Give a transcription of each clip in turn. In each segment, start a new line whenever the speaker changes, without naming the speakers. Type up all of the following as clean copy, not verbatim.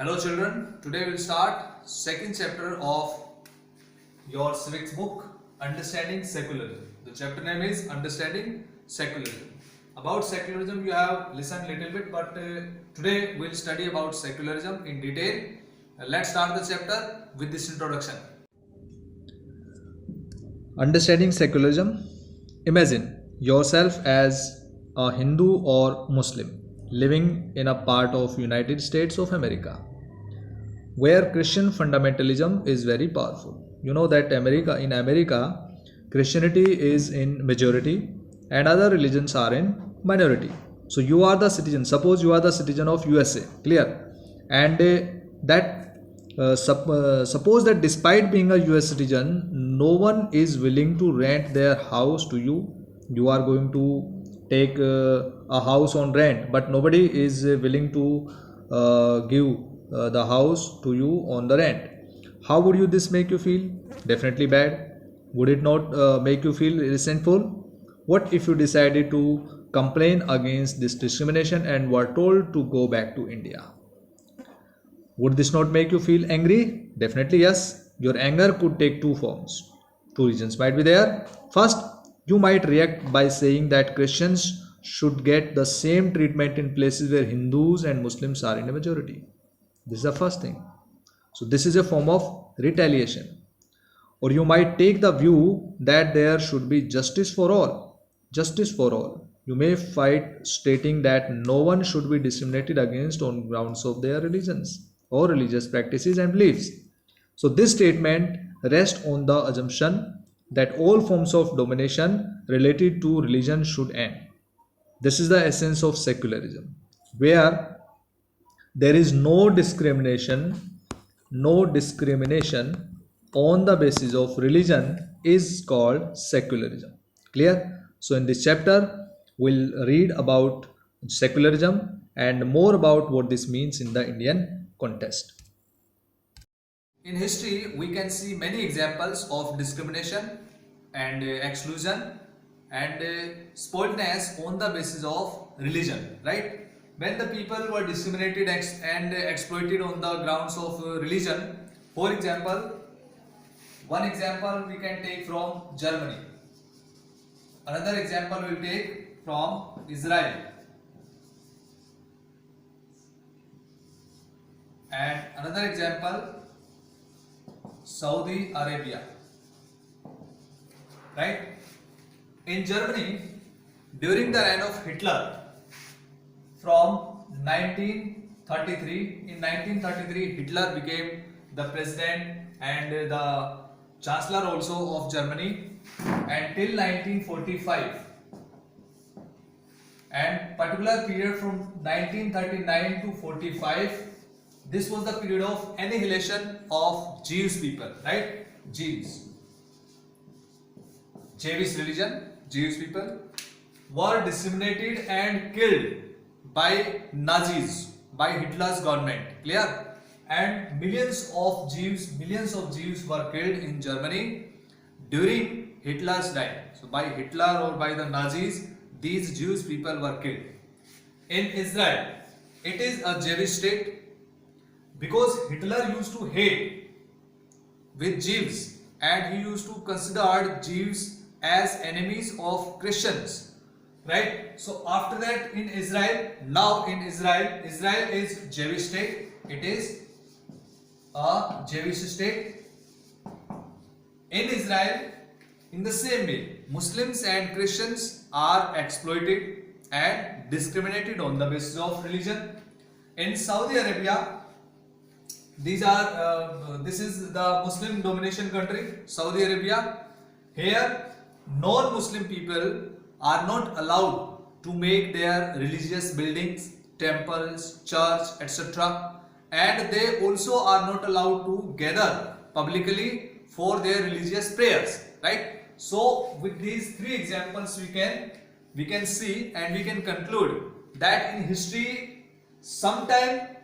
Hello children, today we'll start second chapter of your civics book, Understanding Secularism. The chapter name is Understanding Secularism. About secularism you have listened little bit, but today we'll study about secularism in detail. Let's start the chapter with this introduction.
Understanding secularism. Imagine yourself as a Hindu or Muslim living in a part of United States of America where Christian fundamentalism is very powerful. You know that in America Christianity is in majority and other religions are in minority. So you are the citizen. Suppose you are the citizen of USA, clear? And suppose that despite being a US citizen, no one is willing to rent their house to you. You are going to take a house on rent, but nobody is willing to give the house to you on the rent. How would this make you feel? Definitely bad. Would it not make you feel resentful? What if you decided to complain against this discrimination and were told to go back to India? Would this not make you feel angry? Definitely yes. Your anger could take two forms. Two reasons might be there. First, you might react by saying that Christians should get the same treatment in places where Hindus and Muslims are in a majority. This is the first thing. So this is a form of retaliation. Or you might take the view that there should be justice for all. Justice for all. You may fight stating that no one should be discriminated against on grounds of their religions or religious practices and beliefs. So this statement rests on the assumption that all forms of domination related to religion should end. This is the essence of secularism, where there is no discrimination on the basis of religion is called secularism. Clear? So in this chapter we'll read about secularism and more about what this means in the Indian context.
In history, we can see many examples of discrimination and exclusion and spoiledness on the basis of religion, right? When the people were discriminated and exploited on the grounds of religion, for example, one example we can take from Germany, another example we'll take from Israel, and another example Saudi Arabia, right? In Germany, during the reign of Hitler, from 1933, in 1933 Hitler became the president and the chancellor also of Germany, until 1945, and particular period from 1939 to 45, this was the period of annihilation of Jewish people, right? Jews, Jewish religion, Jewish people were discriminated and killed by Nazis, by Hitler's government, clear? And millions of Jews were killed in Germany during Hitler's time. So by Hitler or by the Nazis, these Jewish people were killed. In Israel, it is a Jewish state because Hitler used to hate with Jews and he used to consider Jews as enemies of Christians, right? So after that in Israel, Israel is Jewish state. It is a Jewish state. In Israel, in the same way, Muslims and Christians are exploited and discriminated on the basis of religion. In Saudi Arabia, this is the Muslim domination country, Saudi Arabia. Here, non-Muslim people are not allowed to make their religious buildings, temples, church, etc. And they also are not allowed to gather publicly for their religious prayers, right? So with these three examples we can see and we can conclude that in history sometime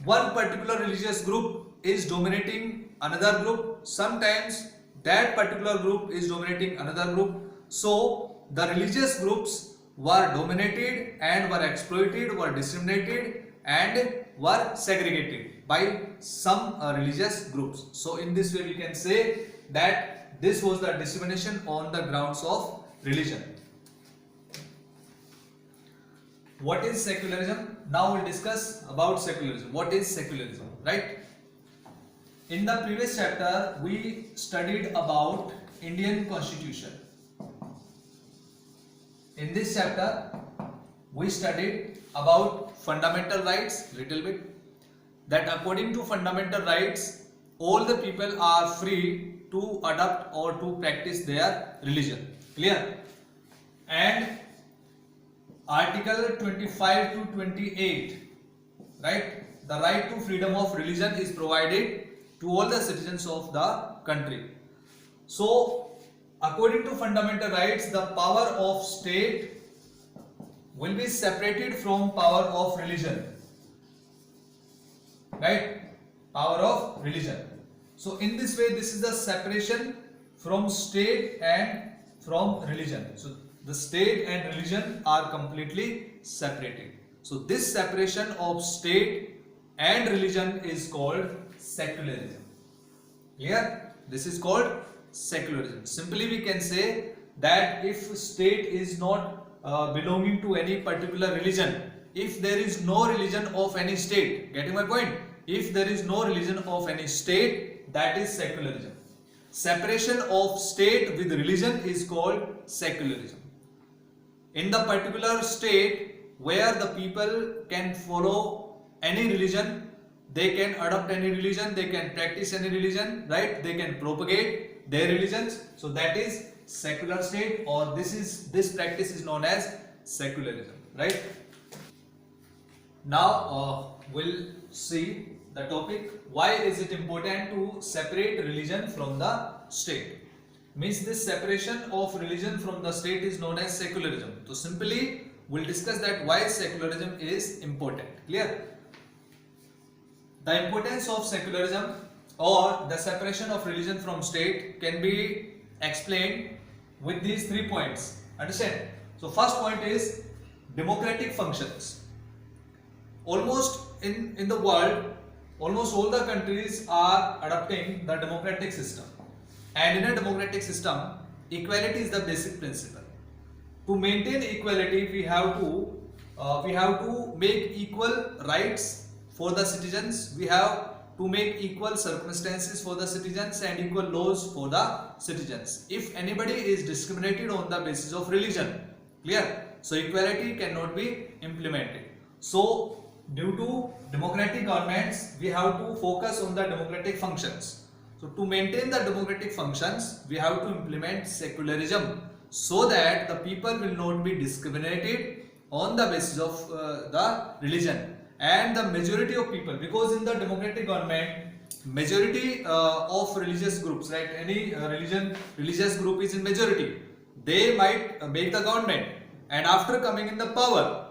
one particular religious group is dominating another group, sometimes that particular group is dominating another group. So the religious groups were dominated and were exploited, were discriminated, and were segregated by some religious groups. So in this way we can say that this was the discrimination on the grounds of religion. What is secularism? Now we'll discuss about secularism. What is secularism, right? In the previous chapter we studied about Indian Constitution. In this chapter we studied about fundamental rights little bit, that according to fundamental rights all the people are free to adopt or to practice their religion. Clear? And Article 25 to 28, right? The right to freedom of religion is provided to all the citizens of the country. So, according to fundamental rights, the power of state will be separated from power of religion, right? Power of religion. So, in this way, this is the separation from state and from religion. So, the state and religion are completely separated. So this separation of state and religion is called secularism. Clear? This is called secularism. Simply we can say that if state is not belonging to any particular religion, if there is no religion of any state, getting my point? If there is no religion of any state, that is secularism. Separation of state with religion is called secularism. In the particular state where the people can follow any religion, they can adopt any religion, they can practice any religion, right? They can propagate their religions. So that is secular state, or this practice is known as secularism, right? Now we'll see the topic, why is it important to separate religion from the state? Means this separation of religion from the state is known as secularism. So simply we'll discuss that why secularism is important. Clear? The importance of secularism or the separation of religion from state can be explained with these 3 points. Understand? So first point is democratic functions. Almost in the world, almost all the countries are adopting the democratic system. And in a democratic system, equality is the basic principle. To maintain equality, we have to make equal rights for the citizens. We have to make equal circumstances for the citizens and equal laws for the citizens. If anybody is discriminated on the basis of religion, clear? So equality cannot be implemented. So due to democratic governments, we have to focus on the democratic functions. So to maintain the democratic functions, we have to implement secularism so that the people will not be discriminated on the basis of the religion. And the majority of people, because in the democratic government, majority of religious groups, right? Any religious group is in majority. They might make the government, and after coming in the power,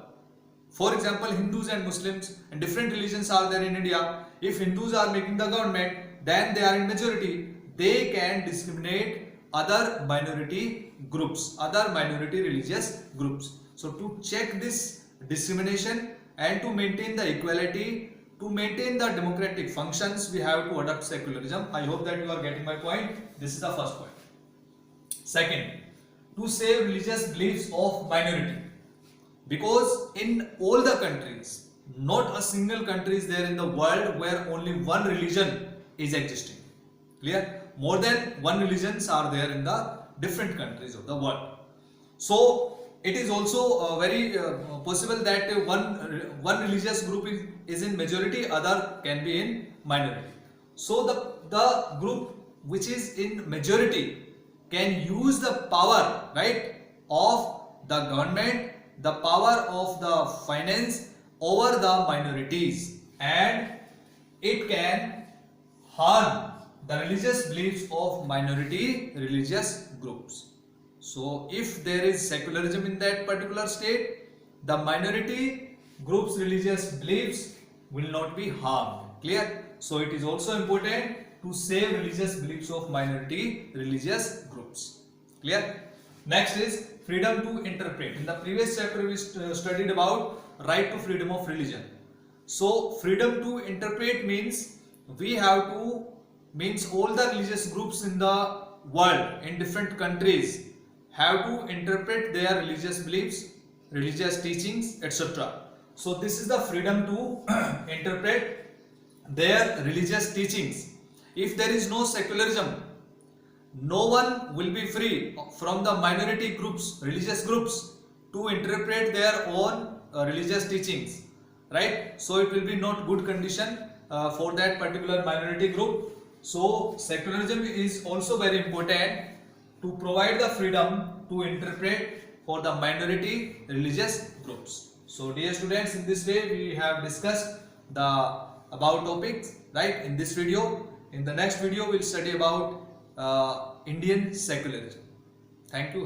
for example, Hindus and Muslims and different religions are there in India. If Hindus are making the government, then they are in majority. They can discriminate other minority groups, other minority religious groups. So to check this discrimination and to maintain the equality, to maintain the democratic functions, we have to adopt secularism. I hope that you are getting my point. This is the first point. Second, to save religious beliefs of minority. Because in all the countries, not a single country is there in the world where only one religion is existing. Clear? More than one religions are there in the different countries of the world. So it is also very possible that one religious group is in majority, other can be in minority. So the group which is in majority can use the power, right, of the government, the power of the finance over the minorities, and it can harm the religious beliefs of minority religious groups. So if there is secularism in that particular state, the minority groups' religious beliefs will not be harmed. Clear? So it is also important to save religious beliefs of minority religious groups. Clear? Next is freedom to interpret. In the previous chapter we studied about right to freedom of religion. So freedom to interpret means we have to, means all the religious groups in the world in different countries have to interpret their religious beliefs, religious teachings, etc. So this is the freedom to interpret their religious teachings. If there is no secularism, no one will be free from the minority groups, religious groups, to interpret their own religious teachings, right? So it will be not good condition for that particular minority group. So secularism is also very important to provide the freedom to interpret for the minority religious groups. So dear students, in this way we have discussed the about topics, right, in this video. In the next video we'll study about Indian secularism. Thank you.